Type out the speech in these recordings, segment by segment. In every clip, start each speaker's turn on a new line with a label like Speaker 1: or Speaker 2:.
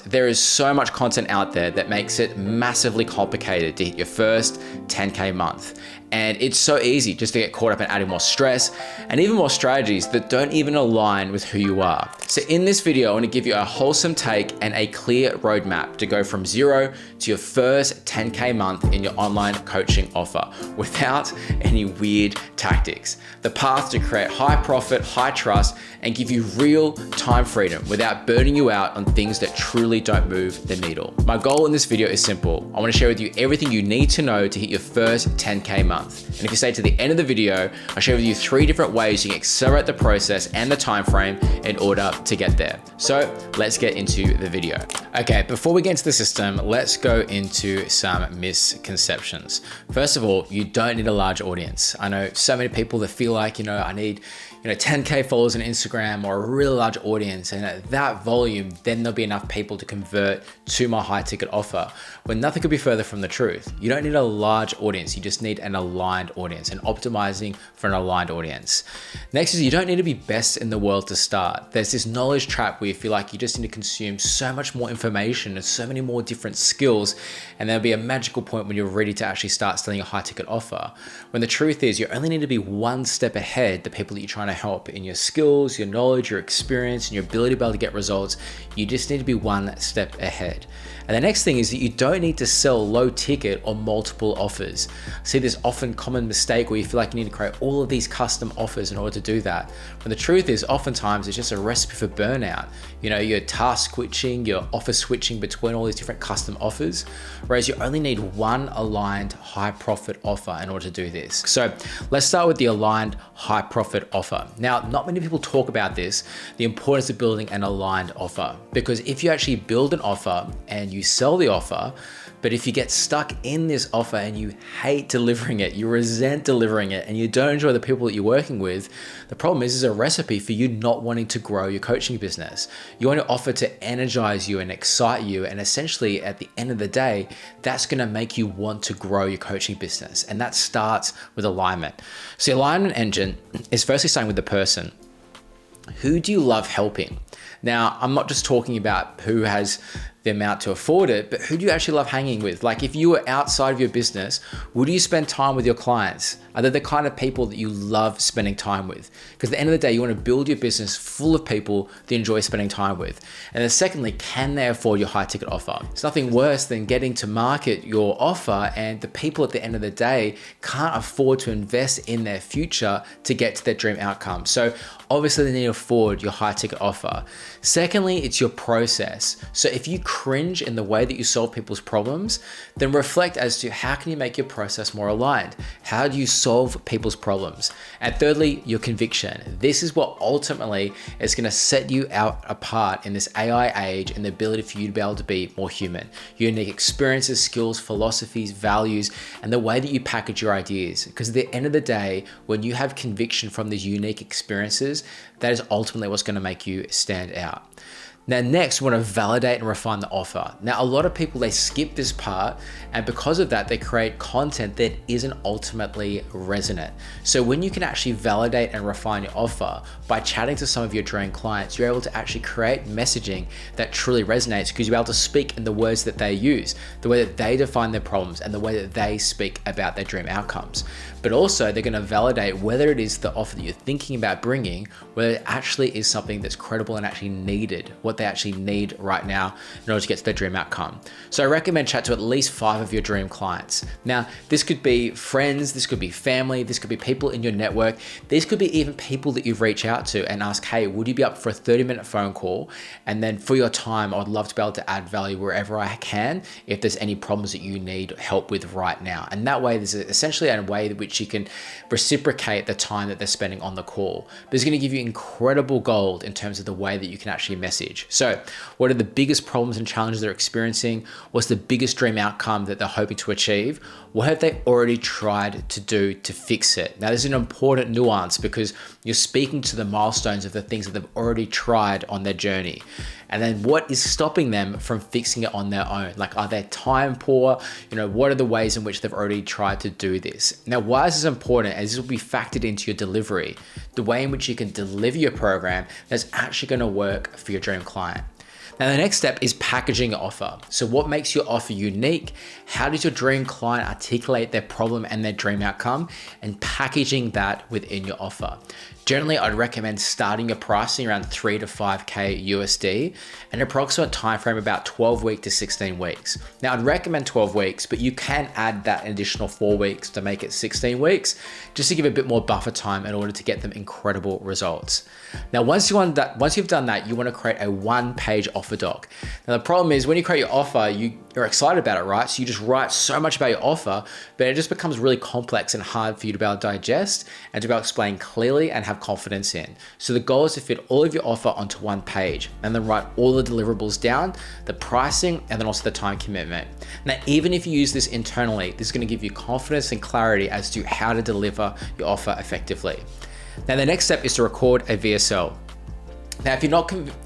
Speaker 1: there is so much content out there that makes it massively complicated to hit your first 10K month. And it's so easy just to get caught up in adding more stress and even more strategies that don't even align with who you are. So in this video, I want to give you a wholesome take and a clear roadmap to go from 0 to your first 10K month in your online coaching offer without any weird tactics. The path to create high profit, high trust, and give you real time freedom without burning you out on things that truly don't move the needle. My goal in this video is simple. I want to share with you everything you need to know to hit your first 10K month. And if you stay to the end of the video, I'll share with you 3 different ways you can accelerate the process and the time frame in order to get there. So let's get into the video. Okay, before we get into the system, let's go into some misconceptions. First of all, you don't need a large audience. I know so many people that feel like, I need 10K followers on Instagram or a really large audience, and at that volume, then there'll be enough people to convert to my high ticket offer. When nothing could be further from the truth. You don't need a large audience, you just need an aligned audience and optimizing for an aligned audience. Next is you don't need to be best in the world to start. There's this knowledge trap where you feel like you just need to consume so much more information and so many more different skills, and there'll be a magical point when you're ready to actually start selling a high ticket offer. When the truth is you only need to be one step ahead the people that you're trying to help in your skills, your knowledge, your experience, and your ability to be able to get results. You just need to be one step ahead. And the next thing is that you don't need to sell low ticket or multiple offers. I see this often common mistake where you feel like you need to create all of these custom offers in order to do that. When the truth is oftentimes it's just a recipe for burnout. You're task switching, you're offer switching between all these different custom offers, whereas you only need one aligned high profit offer in order to do this. So let's start with the aligned high profit offer. Now, not many people talk about this, the importance of building an aligned offer, because if you actually build an offer and you sell the offer, but if you get stuck in this offer and you hate delivering it, you resent delivering it, and you don't enjoy the people that you're working with, the problem is a recipe for you not wanting to grow your coaching business. You want to offer to energize you and excite you, and essentially at the end of the day, that's going to make you want to grow your coaching business. And that starts with alignment. So the alignment engine is firstly starting with the person. Who do you love helping? Now, I'm not just talking about who has the amount to afford it, but who do you actually love hanging with? Like if you were outside of your business, would you spend time with your clients? Are they the kind of people that you love spending time with? Because at the end of the day, you want to build your business full of people that you enjoy spending time with. And then secondly, can they afford your high ticket offer? It's nothing worse than getting to market your offer and the people at the end of the day can't afford to invest in their future to get to their dream outcome. So obviously they need to afford your high ticket offer. Secondly, it's your process. So if you cringe in the way that you solve people's problems, then reflect as to how can you make your process more aligned? How do you solve people's problems? And thirdly, your conviction. This is what ultimately is going to set you out apart in this AI age and the ability for you to be able to be more human. Your unique experiences, skills, philosophies, values, and the way that you package your ideas. Because at the end of the day, when you have conviction from these unique experiences, that is ultimately what's going to make you stand out. Now, next, we want to validate and refine the offer. Now, a lot of people, they skip this part, and because of that, they create content that isn't ultimately resonant. So when you can actually validate and refine your offer by chatting to some of your dream clients, you're able to actually create messaging that truly resonates because you're able to speak in the words that they use, the way that they define their problems, and the way that they speak about their dream outcomes. But also, they're going to validate whether it is the offer that you're thinking about bringing, whether it actually is something that's credible and actually needed, what they actually need right now in order to get to their dream outcome. So I recommend chat to at least 5 of your dream clients. Now, this could be friends, this could be family, this could be people in your network, these could be even people that you reach out to and ask, hey, would you be up for a 30-minute phone call? And then for your time, I'd love to be able to add value wherever I can if there's any problems that you need help with right now. And that way, there's essentially a way in which you can reciprocate the time that they're spending on the call. But it's going to give you incredible gold in terms of the way that you can actually message. So what are the biggest problems and challenges they're experiencing? What's the biggest dream outcome that they're hoping to achieve? What have they already tried to do to fix it? Now, this is an important nuance because you're speaking to the milestones of the things that they've already tried on their journey. And then what is stopping them from fixing it on their own? Like, are they time poor? What are the ways in which they've already tried to do this? Now, why is this important? As this will be factored into your delivery, the way in which you can deliver your program that's actually going to work for your dream client. Now, the next step is packaging your offer. So what makes your offer unique? How does your dream client articulate their problem and their dream outcome, and packaging that within your offer? Generally, I'd recommend starting your pricing around 3 to 5K USD, an approximate time frame about 12 weeks to 16 weeks. Now, I'd recommend 12 weeks, but you can add that additional 4 weeks to make it 16 weeks, just to give a bit more buffer time in order to get them incredible results. Now, once you've done that, you want to create a one-page offer doc. Now, the problem is when you create your offer, you're excited about it, right? So you just write so much about your offer, but it just becomes really complex and hard for you to be able to digest and to be able to explain clearly and have confidence in. So the goal is to fit all of your offer onto one page and then write all the deliverables down, the pricing, and then also the time commitment. Now, even if you use this internally, this is going to give you confidence and clarity as to how to deliver your offer effectively. Now, the next step is to record a VSL. Now,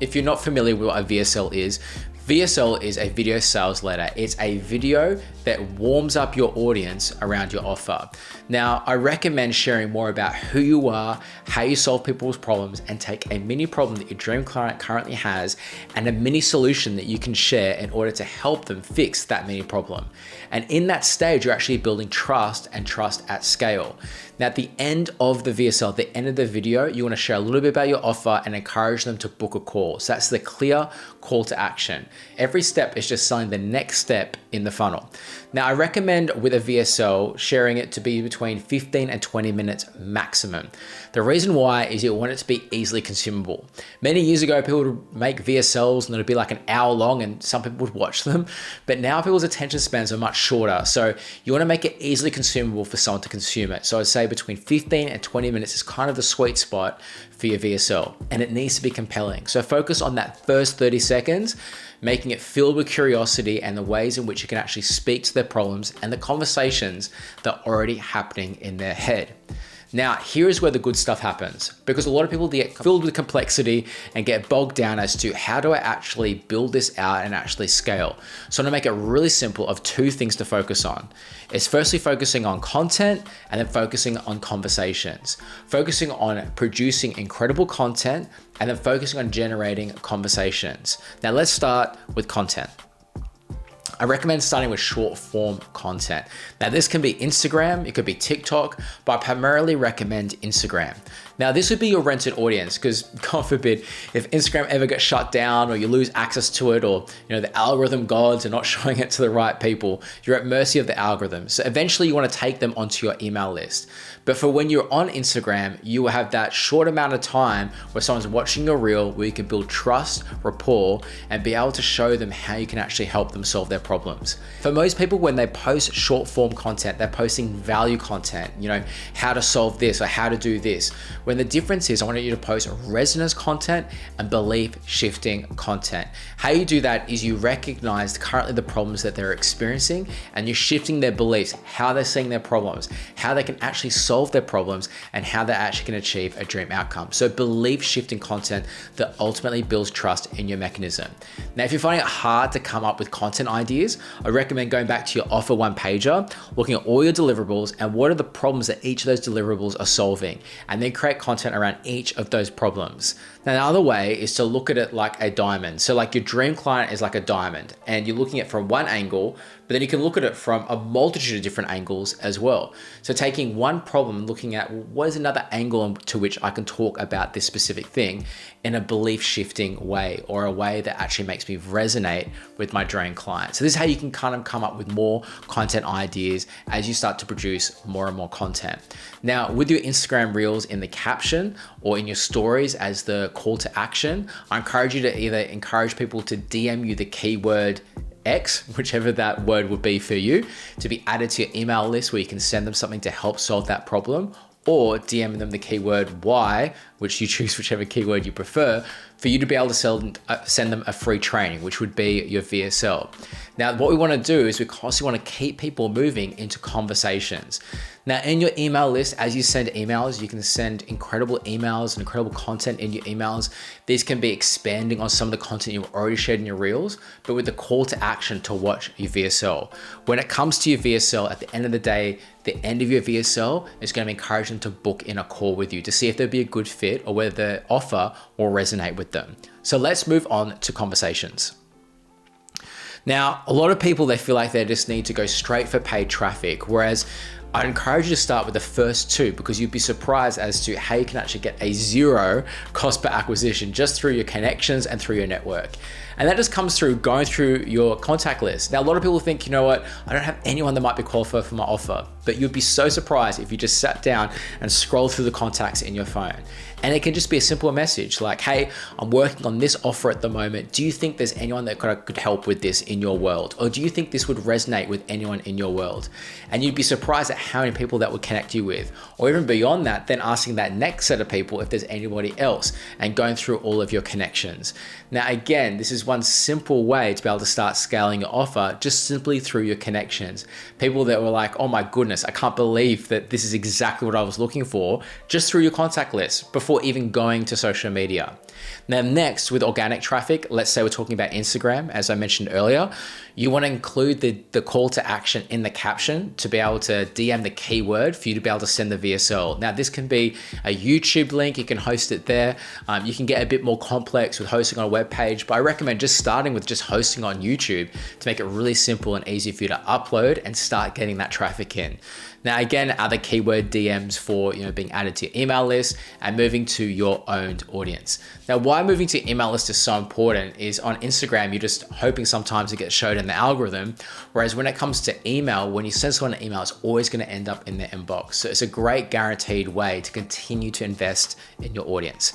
Speaker 1: if you're not familiar with what a VSL is a video sales letter. It's a video that warms up your audience around your offer. Now, I recommend sharing more about who you are, how you solve people's problems, and take a mini problem that your dream client currently has and a mini solution that you can share in order to help them fix that mini problem. And in that stage, you're actually building trust and trust at scale. Now, at the end of the VSL, at the end of the video, you want to share a little bit about your offer and encourage them to book a call. So that's the clear call to action. Every step is just selling the next step in the funnel. Now, I recommend with a VSL sharing it to be between 15 and 20 minutes maximum. The reason why is you want it to be easily consumable. Many years ago, people would make VSLs and it'd be like an hour long and some people would watch them, but now people's attention spans are much shorter. So you want to make it easily consumable for someone to consume it. So I'd say between 15 and 20 minutes is kind of the sweet spot for your VSL, and it needs to be compelling. So focus on that first 30 seconds, making it filled with curiosity and the ways in which you can actually speak to their problems and the conversations that are already happening in their head. Now, here is where the good stuff happens, because a lot of people get filled with complexity and get bogged down as to how do I actually build this out and actually scale. So I'm gonna make it really simple of two things to focus on. It's firstly focusing on content and then focusing on conversations. Focusing on producing incredible content and then focusing on generating conversations. Now let's start with content. I recommend starting with short form content. Now this can be Instagram, it could be TikTok, but I primarily recommend Instagram. Now this would be your rented audience, because God forbid, if Instagram ever gets shut down or you lose access to it, or the algorithm gods are not showing it to the right people, you're at mercy of the algorithm. So eventually you want to take them onto your email list. But for when you're on Instagram, you will have that short amount of time where someone's watching your reel, where you can build trust, rapport, and be able to show them how you can actually help them solve their problems. For most people, when they post short form content, they're posting value content, how to solve this or how to do this. When the difference is, I want you to post resonance content and belief shifting content. How you do that is you recognize currently the problems that they're experiencing and you're shifting their beliefs, how they're seeing their problems, how they can actually solve their problems, and how they actually can achieve a dream outcome. So belief shifting content that ultimately builds trust in your mechanism. Now, if you're finding it hard to come up with content ideas, I recommend going back to your offer one pager, looking at all your deliverables and what are the problems that each of those deliverables are solving, and then create content around each of those problems. Now, the other way is to look at it like a diamond. So like your dream client is like a diamond and you're looking at it from one angle, but then you can look at it from a multitude of different angles as well. So taking one problem and looking at what is another angle to which I can talk about this specific thing in a belief shifting way, or a way that actually makes me resonate with my dream client. So this is how you can kind of come up with more content ideas as you start to produce more and more content. Now, with your Instagram reels in the caption or in your stories as the call to action, I encourage you to either encourage people to DM you the keyword X, whichever that word would be for you, to be added to your email list where you can send them something to help solve that problem, or DM them the keyword Y, which you choose whichever keyword you prefer, for you to be able to send them a free training, which would be your VSL. Now, what we want to do is we constantly want to keep people moving into conversations. Now, in your email list, as you send emails, you can send incredible emails and incredible content in your emails. These can be expanding on some of the content you've already shared in your reels, but with the call to action to watch your VSL. When it comes to your VSL, at the end of the day, the end of your VSL is going to encourage them to book in a call with you to see if there'd be a good fit fit or whether the offer will resonate with them. So let's move on to conversations. Now, a lot of people, they feel like they just need to go straight for paid traffic, whereas I'd encourage you to start with the first two, because you'd be surprised as to how you can actually get a zero cost per acquisition just through your connections and through your network. And that just comes through going through your contact list. Now, a lot of people think, you know what, I don't have anyone that might be qualified for my offer, but you'd be so surprised if you just sat down and scrolled through the contacts in your phone. And it can just be a simple message like, hey, I'm working on this offer at the moment. Do you think there's anyone that could help with this in your world? Or do you think this would resonate with anyone in your world? And you'd be surprised at how many people that would connect you with. Or even beyond that, then asking that next set of people if there's anybody else and going through all of your connections. Now, again, this is one simple way to be able to start scaling your offer, just simply through your connections. People that were like, oh my goodness, I can't believe that this is exactly what I was looking for, just through your contact list before even going to social media. Now, next, with organic traffic, let's say we're talking about Instagram, as I mentioned earlier, you want to include the call to action in the caption to be able to DM the keyword for you to be able to send the VSL. Now, this can be a YouTube link. You can host it there. You can get a bit more complex with hosting on a web page, but I recommend just starting with just hosting on YouTube to make it really simple and easy for you to upload and start getting that traffic in. Now, again, other keyword DMs for being added to your email list and moving to your owned audience. Now, why moving to your email list is so important is on Instagram, you're just hoping sometimes to get showed in the algorithm. Whereas when it comes to email, when you send someone an email, it's always going to end up in their inbox. So it's a great guaranteed way to continue to invest in your audience.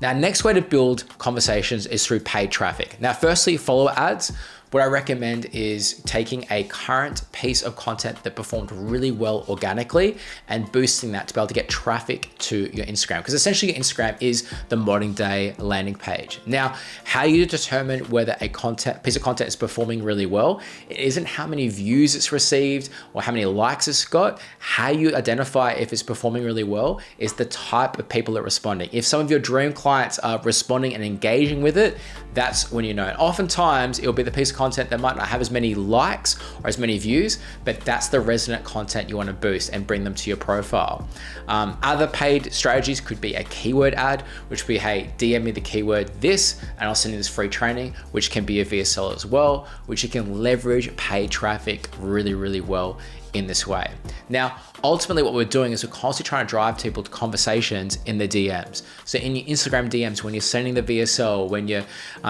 Speaker 1: Now, next way to build conversations is through paid traffic. Now, firstly, follower ads. What I recommend is taking a current piece of content that performed really well organically and boosting that to be able to get traffic to your Instagram. Because essentially your Instagram is the modern day landing page. Now, how you determine whether a piece of content is performing really well, it isn't how many views it's received or how many likes it's got. How you identify if it's performing really well is the type of people that are responding. If some of your dream clients are responding and engaging with it, that's when you know. And oftentimes it'll be the piece of content that might not have as many likes or as many views, but that's the resonant content you want to boost and bring them to your profile. Other paid strategies could be a keyword ad, which would be, hey, DM me the keyword this, and I'll send you this free training, which can be a VSL as well, which you can leverage paid traffic really, really well in this way. Now, ultimately what we're doing is we're constantly trying to drive people to conversations in the DMs. So in your Instagram DMs, when you're sending the VSL, when you're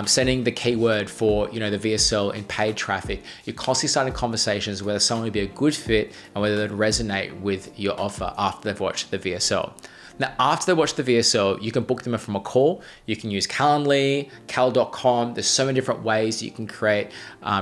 Speaker 1: sending the keyword for the VSL in paid traffic, you're constantly starting conversations whether someone would be a good fit and whether they'd resonate with your offer after they've watched the VSL. Now, after they watch the VSL, you can book them in from a call. You can use Calendly, cal.com. There's so many different ways you can create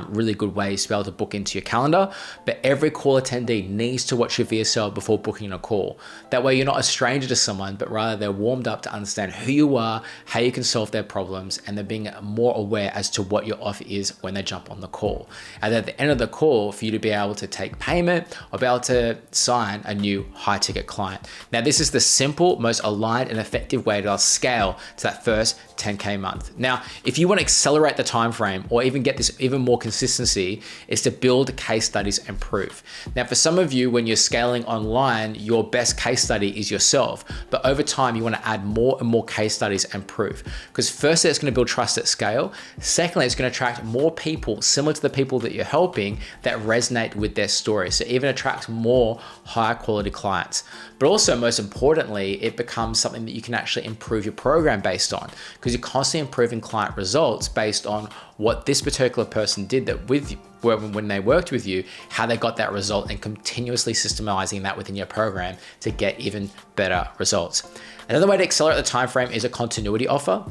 Speaker 1: really good ways to be able to book into your calendar. But every call attendee needs to watch your VSL before booking a call. That way you're not a stranger to someone, but rather they're warmed up to understand who you are, how you can solve their problems, and they're being more aware as to what your offer is when they jump on the call. And at the end of the call, for you to be able to take payment or be able to sign a new high ticket client. Now, this is the simple, most aligned and effective way to scale to that first 10K month. Now, if you want to accelerate the time frame or even get this even more consistency, is to build case studies and proof. Now, for some of you, when you're scaling online, your best case study is yourself. But over time, you want to add more and more case studies and proof. Because firstly, it's going to build trust at scale. Secondly, it's going to attract more people similar to the people that you're helping that resonate with their story. So even attract more higher quality clients. But also, most importantly, it becomes something that you can actually improve your program based on, because you're constantly improving client results based on what this particular person did that with you, when they worked with you, how they got that result, and continuously systemizing that within your program to get even better results. Another way to accelerate the time frame is a continuity offer.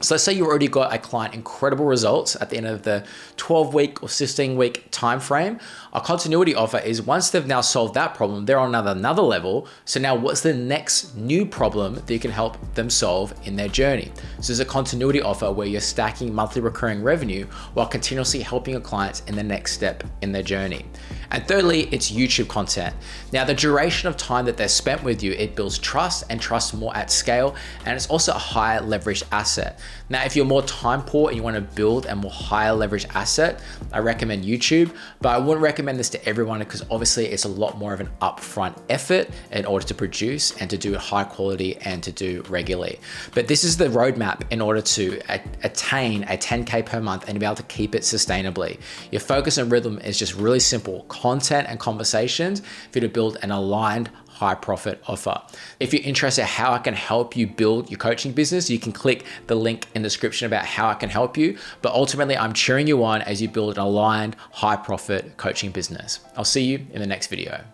Speaker 1: So let's say you already got a client incredible results at the end of the 12-week or 16-week time frame. A continuity offer is once they've now solved that problem, they're on another level. So now what's the next new problem that you can help them solve in their journey? So there's a continuity offer where you're stacking monthly recurring revenue while continuously helping your clients in the next step in their journey. And thirdly, it's YouTube content. Now, the duration of time that they're spent with you, it builds trust and trust more at scale, and it's also a higher leverage asset. Now, if you're more time poor and you want to build a more higher leverage asset, I recommend YouTube, but I wouldn't recommend this to everyone because obviously it's a lot more of an upfront effort in order to produce and to do it high quality and to do regularly. But this is the roadmap in order to attain a 10K per month and to be able to keep it sustainably. Your focus and rhythm is just really simple: content and conversations for you to build an aligned high profit offer. If you're interested in how I can help you build your coaching business, you can click the link in the description about how I can help you. But ultimately, I'm cheering you on as you build an aligned high profit coaching business. I'll see you in the next video.